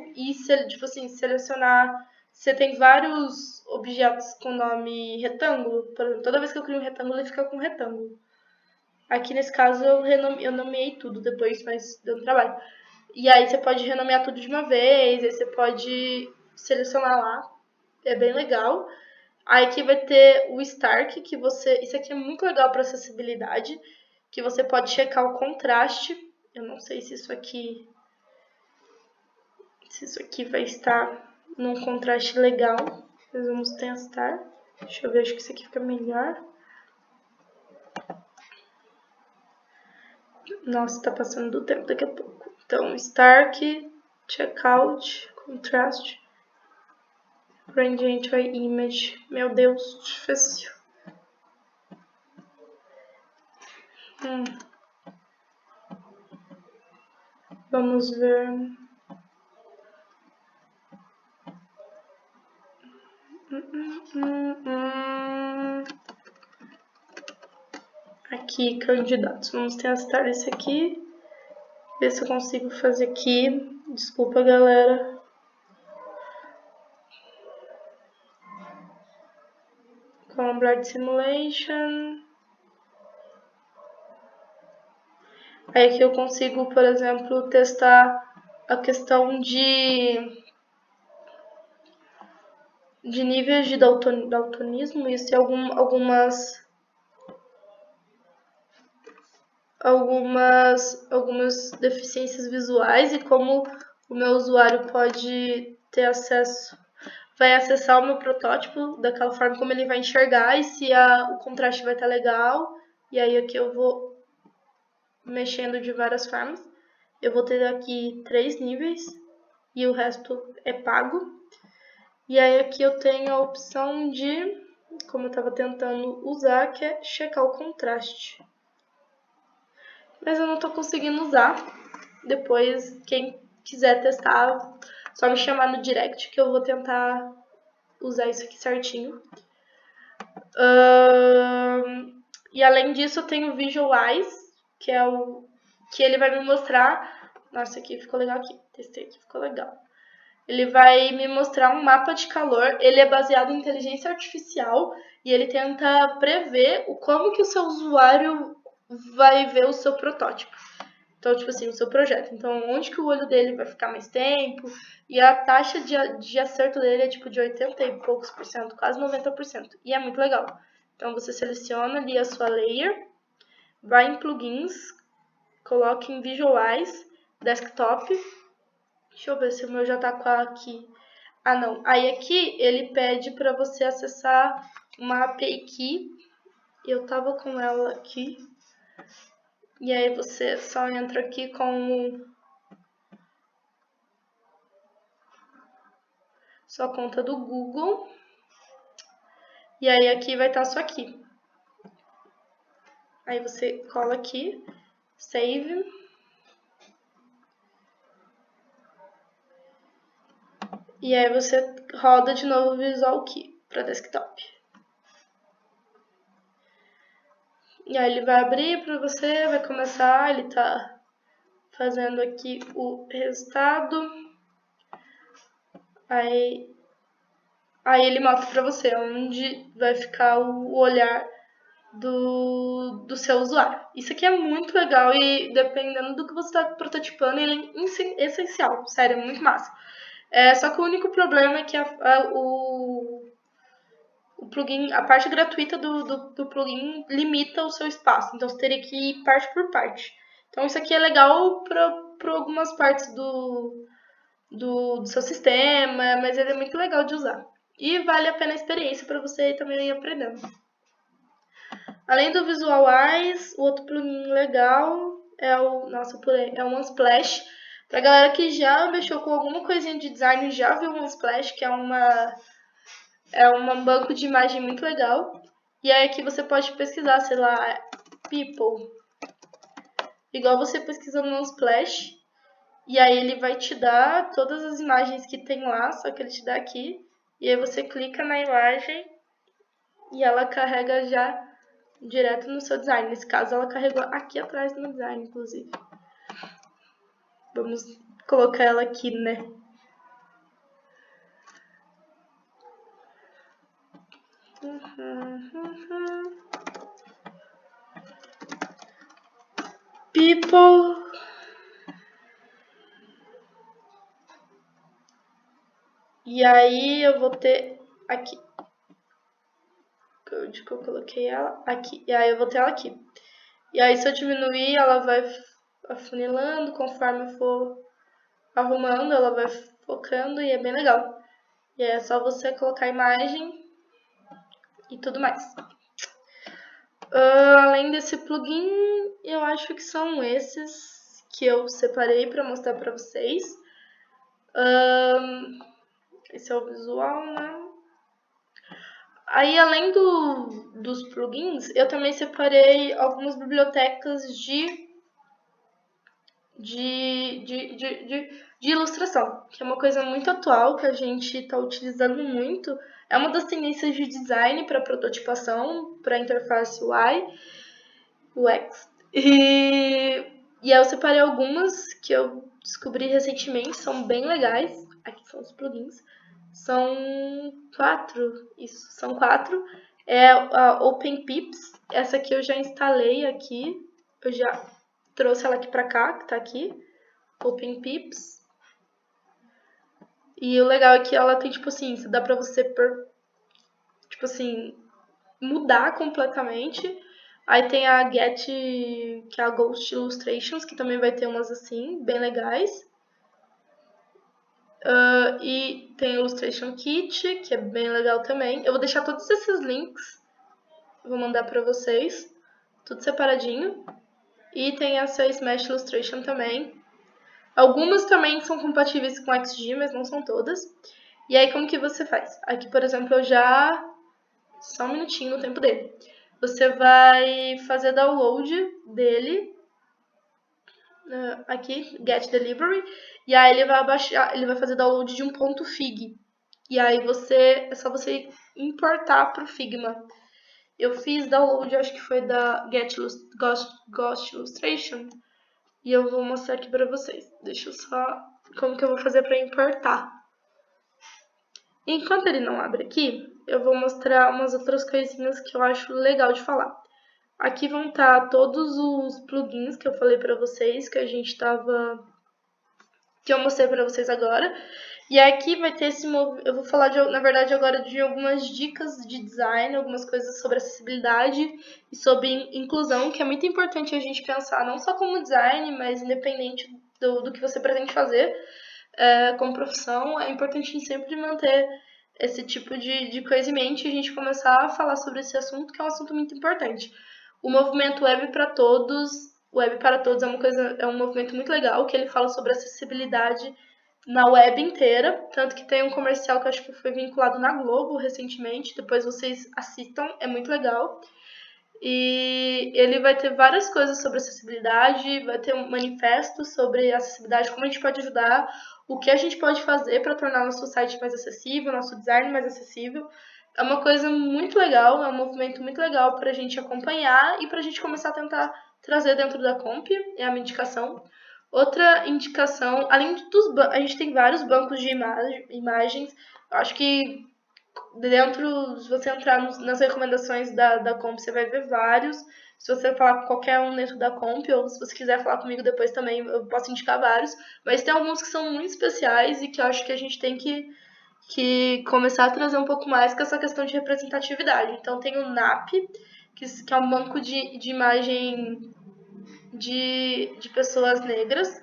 tipo assim, selecionar. Você tem vários objetos com nome retângulo. Por exemplo, toda vez que eu crio um retângulo, ele fica com retângulo. Aqui nesse caso eu nomeei tudo depois, mas deu trabalho. E aí você pode renomear tudo de uma vez, aí você pode selecionar lá. É bem legal. Aí aqui vai ter o Stark, que isso aqui é muito legal para acessibilidade, que você pode checar o contraste. Eu não sei se isso aqui vai estar num contraste legal. Nós vamos testar. Deixa eu ver, acho que isso aqui fica melhor. Nossa, tá passando do tempo daqui a pouco. Então, Stark, Checkout, Contrast, Gradient Image. Meu Deus, difícil. Vamos ver. Aqui, candidatos. Vamos testar esse aqui. Ver se eu consigo fazer aqui. Desculpa, galera. Com Blade Simulation. Aí aqui eu consigo, por exemplo, testar a questão de níveis de daltonismo. Isso é algumas deficiências visuais e como o meu usuário pode ter acesso, vai acessar o meu protótipo daquela forma como ele vai enxergar e se o contraste vai estar legal. E aí aqui eu vou mexendo de várias formas. Eu vou ter aqui 3 níveis e o resto é pago. E aí aqui eu tenho a opção de, como eu estava tentando usar, que é checar o contraste. Mas eu não estou conseguindo usar. Depois, quem quiser testar, só me chamar no direct que eu vou tentar usar isso aqui certinho. E além disso, eu tenho o Visualize, que é que ele vai me mostrar. Nossa, aqui ficou legal aqui. Testei aqui, ficou legal. ele vai me mostrar um mapa de calor. Ele é baseado em inteligência artificial e ele tenta prever como que o seu usuário vai ver o seu protótipo. Então, tipo assim, o seu projeto. Então, onde que o olho dele vai ficar mais tempo. E a taxa de acerto dele é tipo de 80 e poucos por cento, quase 90%. E é muito legal. Então, você seleciona ali a sua layer, vai em plugins, coloca em Visualize, Desktop. Deixa eu ver se o meu já tá com aqui. Ah, não. Aí aqui ele pede para você acessar uma API Key. Eu tava com ela aqui. E aí você só entra aqui com sua conta do Google. E aí aqui vai estar sua key. Aí você cola aqui, save. E aí você roda de novo o Visual Key para desktop. E aí ele vai abrir para você, vai começar, ele tá fazendo aqui o resultado. Aí ele mostra para você onde vai ficar o olhar do seu usuário. Isso aqui é muito legal e dependendo do que você está prototipando, ele é essencial, sério, é muito massa. Só que o único problema é que o plugin, a parte gratuita do plugin limita o seu espaço, então você teria que ir parte por parte. Então isso aqui é legal para algumas partes do seu sistema, mas ele é muito legal de usar. E vale a pena a experiência para você também ir aprendendo. Além do Visualize, o outro plugin legal é o Unsplash. Pra galera que já mexeu com alguma coisinha de design, já viu o Unsplash, que é um banco de imagem muito legal. E aí aqui você pode pesquisar, sei lá, people. Igual você pesquisa no Unsplash. E aí ele vai te dar todas as imagens que tem lá, só que ele te dá aqui. E aí você clica na imagem e ela carrega já direto no seu design. Nesse caso, ela carregou aqui atrás no design, inclusive. Vamos colocar ela aqui, né? People. E aí eu vou ter aqui. Onde que eu coloquei ela? Aqui. E aí eu vou ter ela aqui. E aí se eu diminuir, ela vai afunilando conforme eu for arrumando, ela vai focando e é bem legal. E aí é só você colocar a imagem e tudo mais. Além desse plugin, eu acho que são esses que eu separei para mostrar para vocês. Esse é o visual, né? Aí, além dos plugins, eu também separei algumas bibliotecas de ilustração, que é uma coisa muito atual que a gente está utilizando muito. É uma das tendências de design para prototipação, para interface UI, UX. E aí eu separei algumas que eu descobri recentemente, são bem legais. Aqui são os plugins. São 4, isso, são 4. É a OpenPips, essa aqui eu já instalei aqui, eu já trouxe ela aqui pra cá, que tá aqui, OpenPips. E o legal é que ela tem, tipo assim, dá pra você, tipo assim, mudar completamente. Aí tem a Get, que é a Ghost Illustrations, que também vai ter umas assim, bem legais. E tem o Illustration Kit, que é bem legal também. Eu vou deixar todos esses links, vou mandar pra vocês, tudo separadinho. E tem essa Smash Illustration também. Algumas também são compatíveis com XG, mas não são todas. E aí como que você faz? Aqui, por exemplo, eu já... Só um minutinho no tempo dele. Você vai fazer download dele. Aqui, Get Delivery. E aí ele vai baixar, ele vai fazer download de um ponto .fig. E aí é só você importar pro Figma. Eu fiz download, acho que foi da Ghost Illustration. E eu vou mostrar aqui pra vocês. Deixa eu só... Como que eu vou fazer pra importar. Enquanto ele não abre aqui, eu vou mostrar umas outras coisinhas que eu acho legal de falar. Aqui vão estar todos os plugins que eu falei para vocês, que eu mostrei para vocês agora. E aqui vai ter eu vou falar na verdade agora de algumas dicas de design, algumas coisas sobre acessibilidade e sobre inclusão, que é muito importante a gente pensar não só como design, mas independente do que você pretende fazer como profissão, é importante a gente sempre manter esse tipo de coisa em mente e a gente começar a falar sobre esse assunto, que é um assunto muito importante. O movimento Web para Todos é um movimento muito legal, que ele fala sobre acessibilidade na web inteira, tanto que tem um comercial que eu acho que foi vinculado na Globo recentemente, depois vocês assistam, é muito legal. E ele vai ter várias coisas sobre acessibilidade, vai ter um manifesto sobre acessibilidade, como a gente pode ajudar, o que a gente pode fazer para tornar nosso site mais acessível, nosso design mais acessível. É uma coisa muito legal, é um movimento muito legal para a gente acompanhar e para a gente começar a tentar trazer dentro da Comp, é a minha indicação. Outra indicação, além a gente tem vários bancos de imagens, eu acho que se você entrar nas recomendações da Comp, você vai ver vários. Se você falar com qualquer um dentro da Comp, ou se você quiser falar comigo depois também, eu posso indicar vários. Mas tem alguns que são muito especiais e que eu acho que a gente tem que começar a trazer um pouco mais com essa questão de representatividade. Então tem o NAP, que é um banco de imagem de pessoas negras.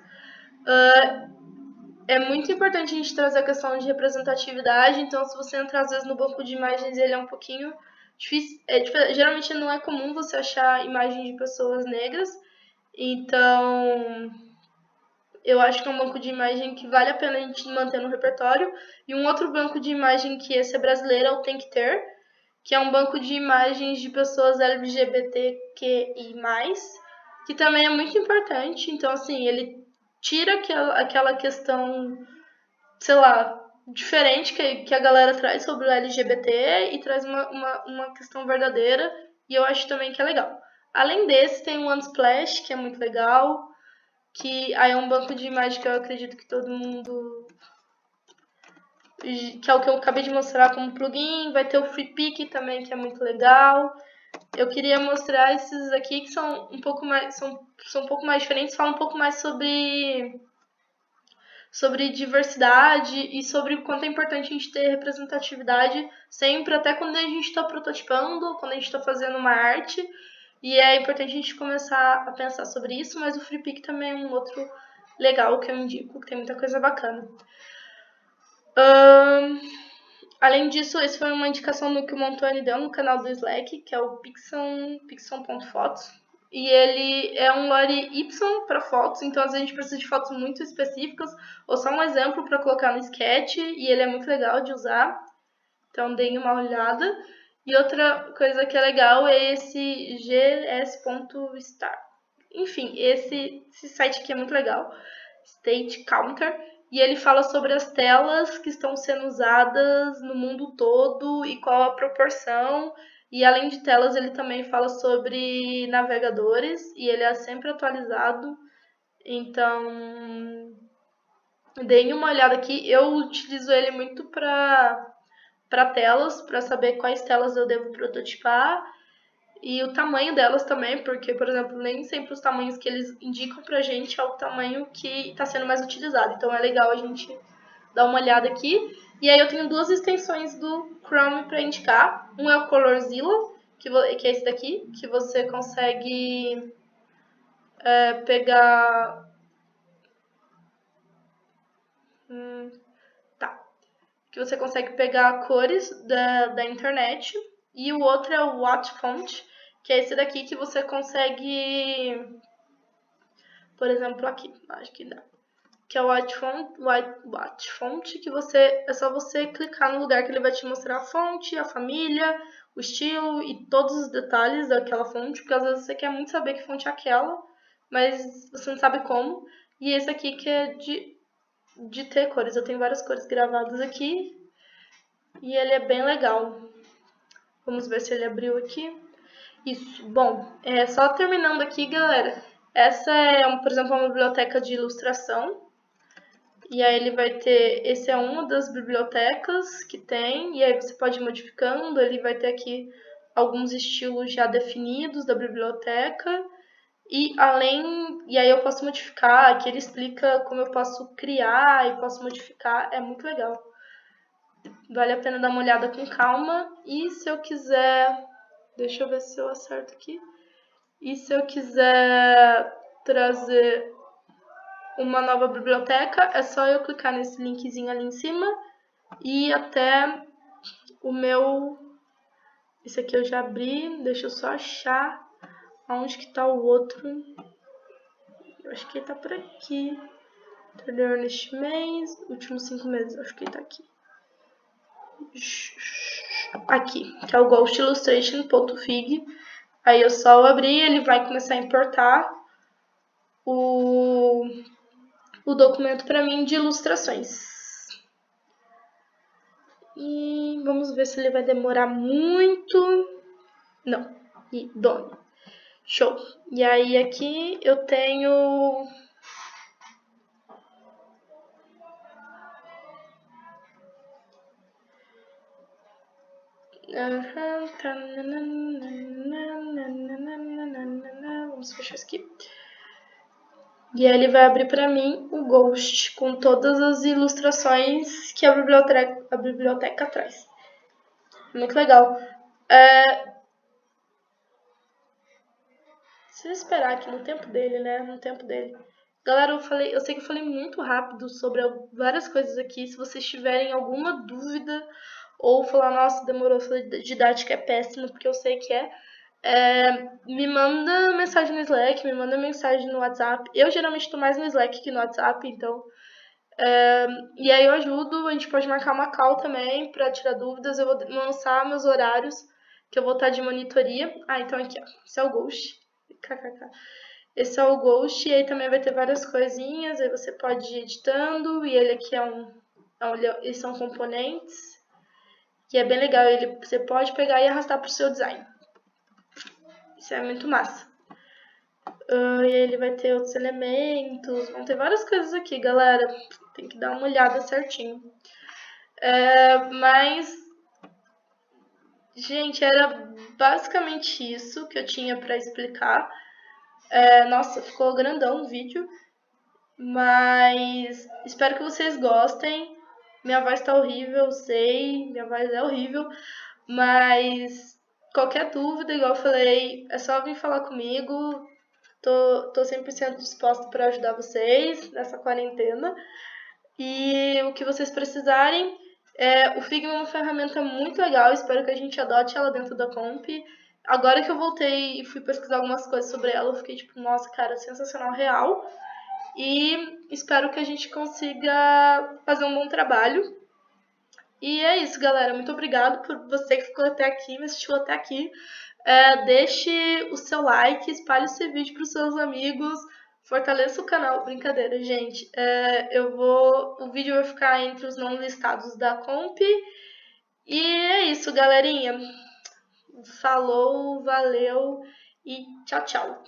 É muito importante a gente trazer a questão de representatividade, então se você entrar às vezes no banco de imagens, ele é um pouquinho difícil. Geralmente não é comum você achar imagens de pessoas negras, então eu acho que é um banco de imagem que vale a pena a gente manter no repertório. E um outro banco de imagem que esse é brasileiro é o Tem Que Ter, que é um banco de imagens de pessoas LGBTQI+, que também é muito importante. Então, assim, ele tira aquela questão, sei lá, diferente que a galera traz sobre o LGBT e traz uma questão verdadeira, e eu acho também que é legal. Além desse, tem o Unsplash, que é muito legal, que aí é um banco de imagem que eu acredito que todo mundo... que é o que eu acabei de mostrar como plugin. Vai ter o FreePic também, que é muito legal. Eu queria mostrar esses aqui que são um pouco mais, são um pouco mais diferentes, falam um pouco mais sobre diversidade e sobre o quanto é importante a gente ter representatividade sempre, até quando a gente está prototipando, quando a gente está fazendo uma arte. E é importante a gente começar a pensar sobre isso, mas o FreePic também é um outro legal que eu indico, que tem muita coisa bacana. Além disso, esse foi uma indicação que o Montoni deu no canal do Slack, que é o Pixon.fotos. E ele é um lore Y para fotos, então às vezes a gente precisa de fotos muito específicas, ou só um exemplo para colocar no sketch, e ele é muito legal de usar, então deem uma olhada. E outra coisa que é legal é esse gs.star. Enfim, esse site aqui é muito legal, State Counter, e ele fala sobre as telas que estão sendo usadas no mundo todo e qual a proporção. E além de telas, ele também fala sobre navegadores e ele é sempre atualizado. Então, deem uma olhada aqui. Eu utilizo ele muito para telas, para saber quais telas eu devo prototipar e o tamanho delas também, porque, por exemplo, nem sempre os tamanhos que eles indicam pra gente é o tamanho que está sendo mais utilizado. Então é legal a gente dar uma olhada aqui. E aí eu tenho duas extensões do Chrome para indicar. Um é o Colorzilla, que é esse daqui, que você consegue pegar... Que você consegue pegar cores da internet. E o outro é o Watchfont, que é esse daqui que você consegue... Por exemplo, aqui, acho que dá. Que é o Watchfont, que é só você clicar no lugar que ele vai te mostrar a fonte, a família, o estilo e todos os detalhes daquela fonte, porque às vezes você quer muito saber que fonte é aquela, mas você não sabe como. E esse aqui que é de ter cores. Eu tenho várias cores gravadas aqui e ele é bem legal. Vamos ver se ele abriu aqui. Isso. Bom, só terminando aqui, galera. Essa é, por exemplo, uma biblioteca de ilustração. E aí ele vai ter, esse é uma das bibliotecas que tem, e aí você pode ir modificando, ele vai ter aqui alguns estilos já definidos da biblioteca, e aí eu posso modificar, aqui ele explica como eu posso criar e posso modificar, é muito legal. Vale a pena dar uma olhada com calma, e se eu quiser, deixa eu ver se eu acerto aqui, e se eu quiser trazer uma nova biblioteca, é só eu clicar nesse linkzinho ali em cima e ir até o meu... Esse aqui eu já abri, deixa eu só achar onde que tá o outro. Eu acho que ele tá por aqui. Anterior neste mês, últimos 5 meses, acho que ele tá aqui. Aqui, que é o ghostillustration.fig. Aí eu só abrir, ele vai começar a importar o documento para mim de ilustrações. E vamos ver se ele vai demorar muito. Não, e done. Show. E aí aqui eu tenho... Vamos fechar isso aqui. E aí ele vai abrir para mim o Ghost com todas as ilustrações que a biblioteca traz. Muito legal. Se esperar aqui no tempo dele, né? No tempo dele. Galera, eu sei que eu falei muito rápido sobre várias coisas aqui. Se vocês tiverem alguma dúvida ou falar, nossa, demorou, sua didática é péssima, porque eu sei que me manda mensagem no Slack, me manda mensagem no WhatsApp. Eu geralmente estou mais no Slack que no WhatsApp, então... e aí eu ajudo, a gente pode marcar uma call também para tirar dúvidas. Eu vou lançar meus horários, que eu vou estar de monitoria. Ah, então aqui, ó. Esse é o Ghost. KKK. Esse é o Ghost, e aí também vai ter várias coisinhas, aí você pode ir editando, e ele aqui eles são componentes, que é bem legal, você pode pegar e arrastar pro seu design. Isso é muito massa. E aí ele vai ter outros elementos, vão ter várias coisas aqui, galera. Tem que dar uma olhada certinho. Mas, gente, era basicamente isso que eu tinha pra explicar. Nossa, ficou grandão o vídeo. Mas espero que vocês gostem. Minha voz tá horrível, eu sei, minha voz é horrível, mas qualquer dúvida, igual eu falei, é só vir falar comigo. Tô 100% disposta para ajudar vocês nessa quarentena. E o que vocês precisarem, o Figma é uma ferramenta muito legal, espero que a gente adote ela dentro da Comp. Agora que eu voltei e fui pesquisar algumas coisas sobre ela, eu fiquei tipo, nossa, cara, sensacional, real. E espero que a gente consiga fazer um bom trabalho. E é isso, galera. Muito obrigado por você que ficou até aqui, me assistiu até aqui. Deixe o seu like, espalhe esse vídeo para os seus amigos, fortaleça o canal. Brincadeira, gente. O vídeo vai ficar entre os não listados da Comp. E é isso, galerinha. Falou, valeu e tchau, tchau.